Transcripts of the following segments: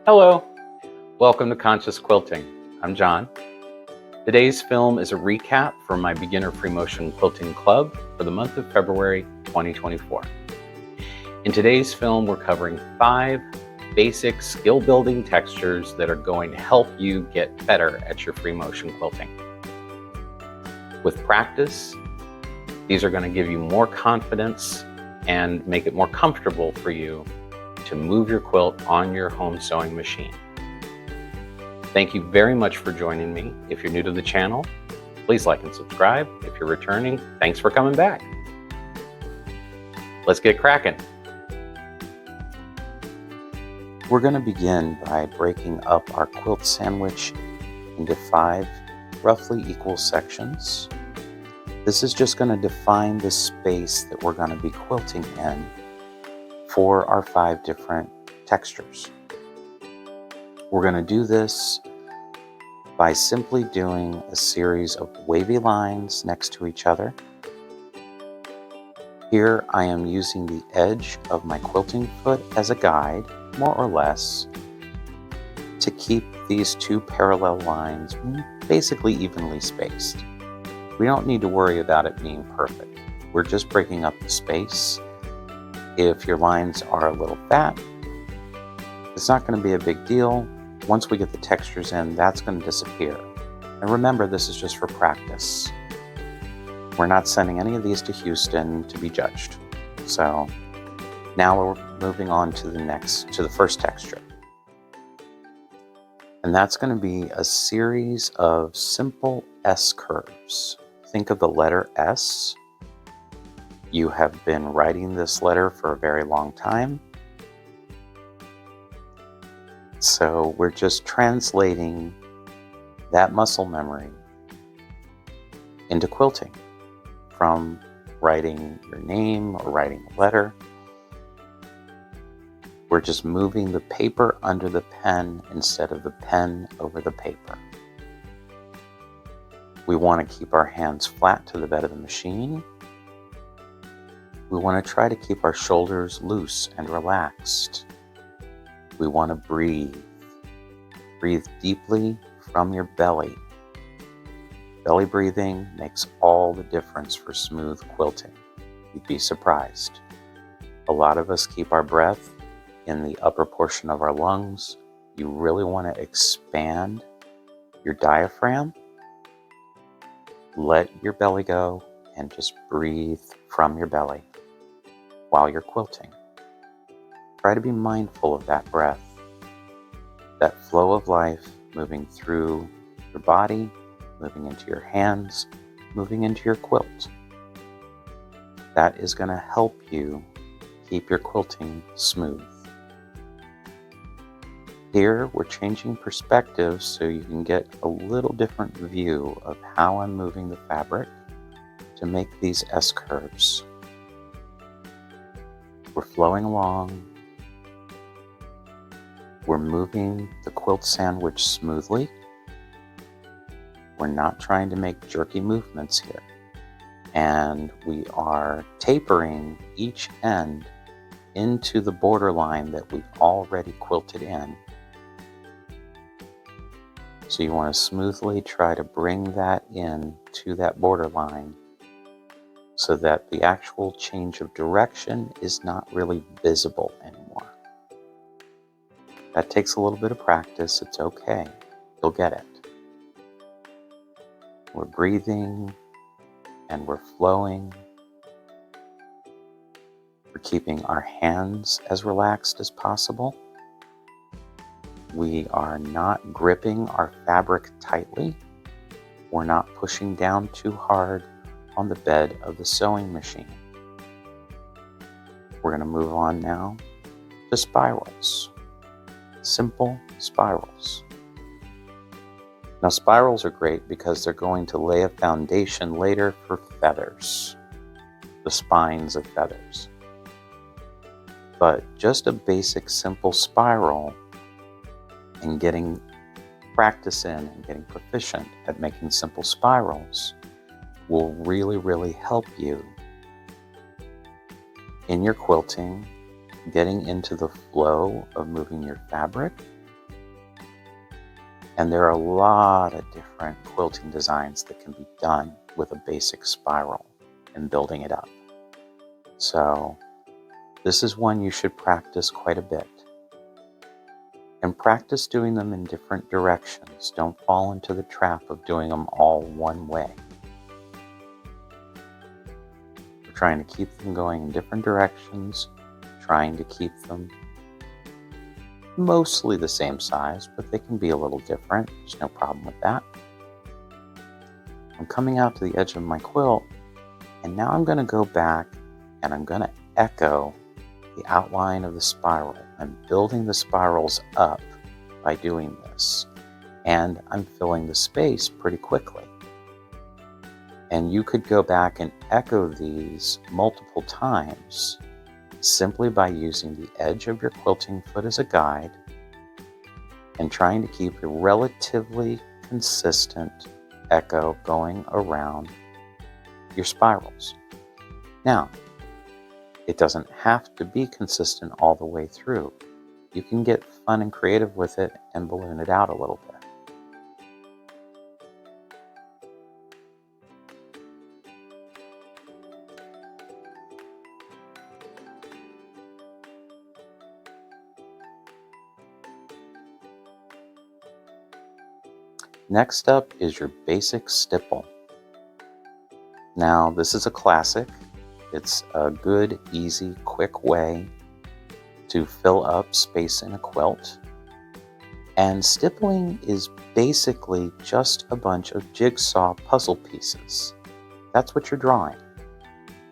Hello, welcome to Conscious Quilting. I'm John. Today's film is a recap from my beginner free motion quilting club for the month of February 2024. In today's film, we're covering 5 basic skill building textures that are going to help you get better at your free motion quilting. With practice, these are going to give you more confidence and make it more comfortable for you to move your quilt on your home sewing machine. Thank you very much for joining me. If you're new to the channel, please like and subscribe. If you're returning, thanks for coming back. Let's get cracking. We're going to begin by breaking up our quilt sandwich into 5 roughly equal sections. This is just going to define the space that we're going to be quilting in for our 5 different textures. We're going to do this by simply doing a series of wavy lines next to each other. Here I am using the edge of my quilting foot as a guide, more or less, to keep these 2 parallel lines basically evenly spaced. We don't need to worry about it being perfect. We're just breaking up the space. If your lines are a little fat, it's not going to be a big deal. Once we get the textures in, that's going to disappear. And remember, this is just for practice. We're not sending any of these to Houston to be judged. So now we're moving on to the first texture. And that's going to be a series of simple S curves. Think of the letter S. You have been writing this letter for a very long time. So we're just translating that muscle memory into quilting from writing your name or writing a letter. We're just moving the paper under the pen instead of the pen over the paper. We want to keep our hands flat to the bed of the machine. We want to try to keep our shoulders loose and relaxed. We want to breathe. Breathe deeply from your belly. Belly breathing makes all the difference for smooth quilting. You'd be surprised. A lot of us keep our breath in the upper portion of our lungs. You really want to expand your diaphragm. Let your belly go and just breathe from your belly while you're quilting. Try to be mindful of that breath, that flow of life moving through your body, moving into your hands, moving into your quilt. That is going to help you keep your quilting smooth. Here we're changing perspectives so you can get a little different view of how I'm moving the fabric to make these S curves. We're flowing along. We're moving the quilt sandwich smoothly. We're not trying to make jerky movements here. And we are tapering each end into the borderline that we've already quilted in. So you want to smoothly try to bring that in to that borderline so that the actual change of direction is not really visible anymore. That takes a little bit of practice. It's okay. You'll get it. We're breathing and we're flowing. We're keeping our hands as relaxed as possible. We are not gripping our fabric tightly. We're not pushing down too hard on the bed of the sewing machine. We're going to move on now to spirals. Simple spirals. Now spirals are great because they're going to lay a foundation later for feathers, the spines of feathers. But just a basic simple spiral and getting practice in and getting proficient at making simple spirals will really help you in your quilting, getting into the flow of moving your fabric And there are a lot of different quilting designs that can be done with a basic spiral and building it up. So this is one you should practice quite a bit. And practice doing them in different directions. Don't fall into the trap of doing them all one way. We're trying to keep them going in different directions, trying to keep them mostly the same size, but they can be a little different. There's no problem with that. I'm coming out to the edge of my quilt, and now I'm going to go back and I'm going to echo the outline of the spiral. I'm building the spirals up by doing this, and I'm filling the space pretty quickly. And you could go back and echo these multiple times simply by using the edge of your quilting foot as a guide and trying to keep a relatively consistent echo going around your spirals. Now, it doesn't have to be consistent all the way through. You can get fun and creative with it and balloon it out a little bit. Next up is your basic stipple. Now, this is a classic. It's a good, easy, quick way to fill up space in a quilt. And stippling is basically just a bunch of jigsaw puzzle pieces. That's what you're drawing.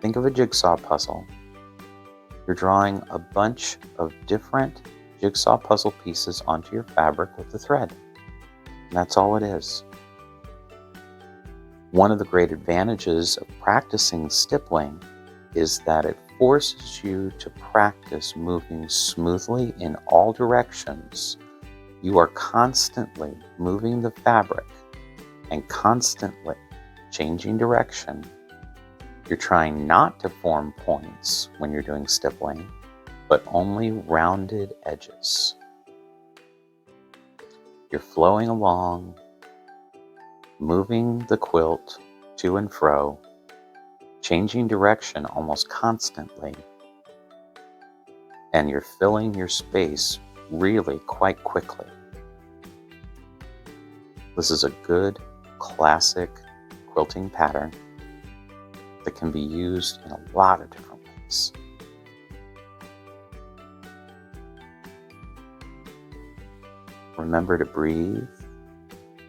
Think of a jigsaw puzzle. You're drawing a bunch of different jigsaw puzzle pieces onto your fabric with the thread. And that's all it is. One of the great advantages of practicing stippling is that it forces you to practice moving smoothly in all directions. You are constantly moving the fabric and constantly changing direction. You're trying not to form points when you're doing stippling, but only rounded edges. You're flowing along, moving the quilt to and fro, changing direction almost constantly, and you're filling your space really quite quickly. This is a good classic quilting pattern that can be used in a lot of different ways. Remember to breathe.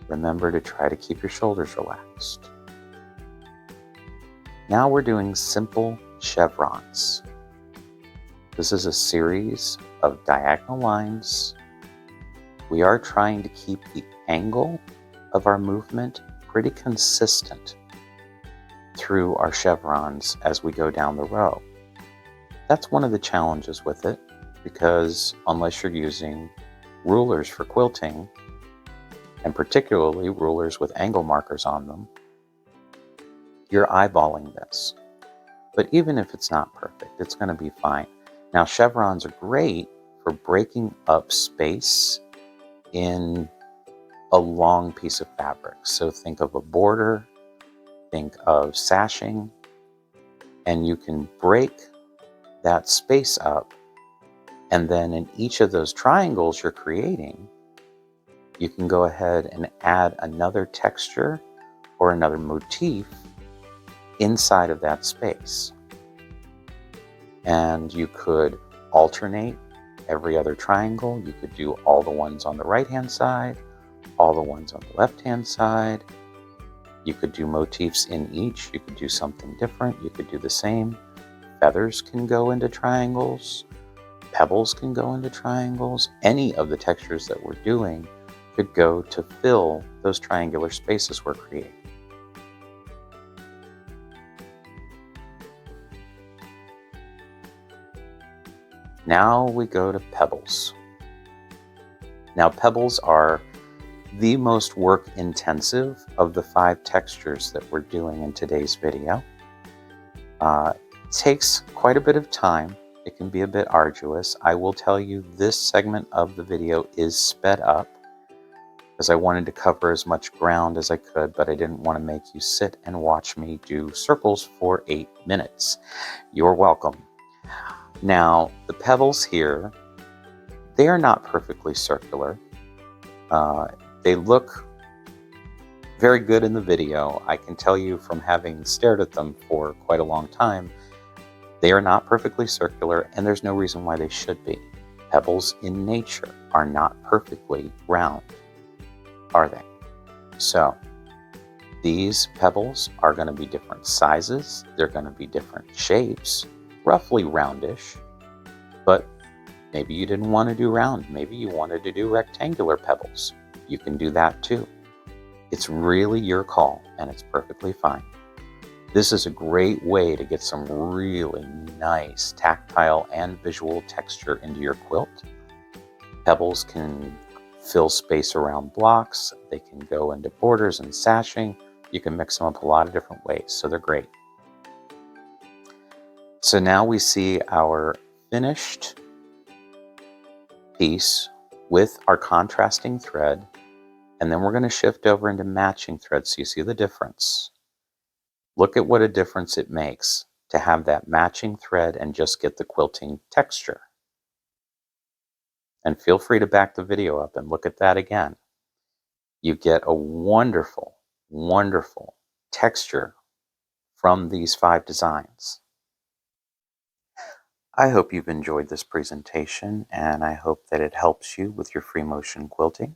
Remember to try to keep your shoulders relaxed. Now we're doing simple chevrons. This is a series of diagonal lines. We are trying to keep the angle of our movement pretty consistent through our chevrons as we go down the row. That's one of the challenges with it, because unless you're using rulers for quilting, and particularly rulers with angle markers on them, you're eyeballing this. But even if it's not perfect, it's going to be fine. Now, chevrons are great for breaking up space in a long piece of fabric. So think of a border, think of sashing, and you can break that space up. And then in each of those triangles you're creating, you can go ahead and add another texture or another motif inside of that space. And you could alternate every other triangle. You could do all the ones on the right-hand side, all the ones on the left-hand side. You could do motifs in each. You could do something different. You could do the same. Feathers can go into triangles. Pebbles can go into triangles. Any of the textures that we're doing could go to fill those triangular spaces we're creating. Now we go to pebbles. Now, pebbles are the most work intensive of the 5 textures that we're doing in today's video. It takes quite a bit of time. It can be a bit arduous. I will tell you this segment of the video is sped up because I wanted to cover as much ground as I could, but I didn't want to make you sit and watch me do circles for 8 minutes. You're welcome. Now, the pebbles here, they are not perfectly circular. They look very good in the video. I can tell you from having stared at them for quite a long time, they are not perfectly circular, and there's no reason why they should be. Pebbles in nature are not perfectly round, are they? So these pebbles are going to be different sizes. They're going to be different shapes, roughly roundish, but maybe you didn't want to do round. Maybe you wanted to do rectangular pebbles. You can do that too. It's really your call, and it's perfectly fine. This is a great way to get some really nice tactile and visual texture into your quilt. Pebbles can fill space around blocks. They can go into borders and sashing. You can mix them up a lot of different ways, so they're great. So now we see our finished piece with our contrasting thread, and then we're going to shift over into matching thread so you see the difference. Look at what a difference it makes to have that matching thread and just get the quilting texture. And feel free to back the video up and look at that again. You get a wonderful, wonderful texture from these 5 designs. I hope you've enjoyed this presentation, and I hope that it helps you with your free motion quilting.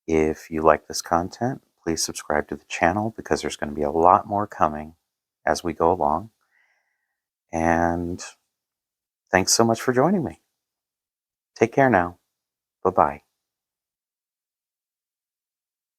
If you like this content, please subscribe to the channel because there's going to be a lot more coming as we go along. And thanks so much for joining me. Take care now. Bye-bye.